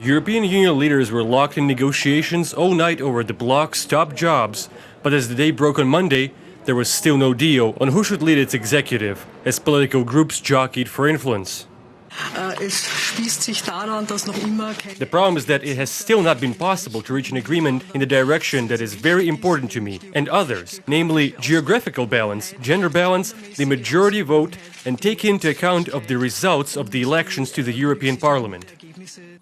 European Union leaders were locked in negotiations all night over the bloc's top jobs, but as the day broke on Monday, there was still no deal on who should lead its executive, as political groups jockeyed for influence. The problem is that it has still not been possible to reach an agreement in the direction that is very important to me and others, namely geographical balance, gender balance, the majority vote, and take into account of the results of the elections to the European Parliament.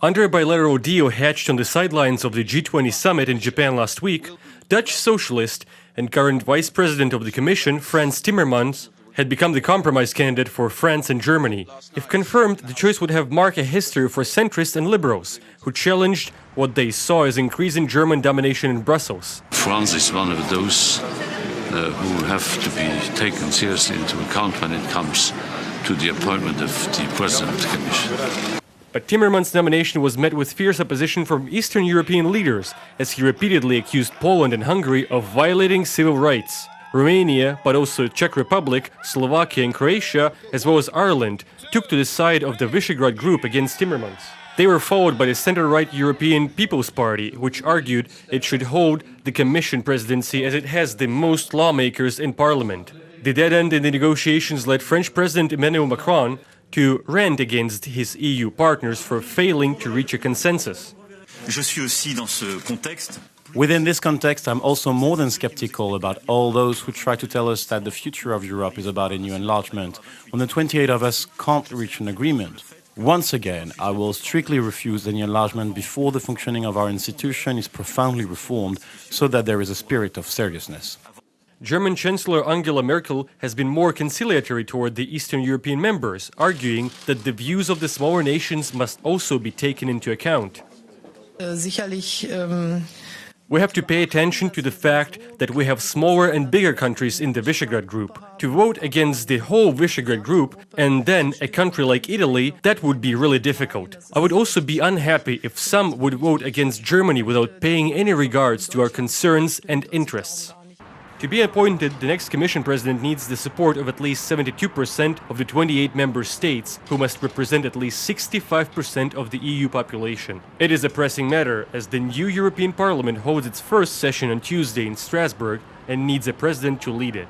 Under a bilateral deal hatched on the sidelines of the G20 summit in Japan last week, Dutch socialist and current Vice President of the Commission, Frans Timmermans, had become the compromise candidate for France and Germany. If confirmed, the choice would have marked a history for centrists and liberals, who challenged what they saw as increasing German domination in Brussels. France is one of those who have to be taken seriously into account when it comes to the appointment of the President of the Commission. But Timmermans' nomination was met with fierce opposition from Eastern European leaders, as he repeatedly accused Poland and Hungary of violating civil rights. Romania, but also Czech Republic, Slovakia and Croatia, as well as Ireland, took to the side of the Visegrad Group against Timmermans. They were followed by the center-right European People's Party, which argued it should hold the Commission presidency as it has the most lawmakers in Parliament. The dead end in the negotiations led French President Emmanuel Macron to rant against his EU partners for failing to reach a consensus. Within this context, I'm also more than skeptical about all those who try to tell us that the future of Europe is about a new enlargement, when the 28 of us can't reach an agreement. Once again, I will strictly refuse any enlargement before the functioning of our institution is profoundly reformed, so that there is a spirit of seriousness. German Chancellor Angela Merkel has been more conciliatory toward the Eastern European members, arguing that the views of the smaller nations must also be taken into account. We have to pay attention to the fact that we have smaller and bigger countries in the Visegrad Group. To vote against the whole Visegrad Group and then a country like Italy, that would be really difficult. I would also be unhappy if some would vote against Germany without paying any regards to our concerns and interests. To be appointed, the next Commission President needs the support of at least 72% of the 28 member states, who must represent at least 65% of the EU population. It is a pressing matter, as the new European Parliament holds its first session on Tuesday in Strasbourg and needs a president to lead it.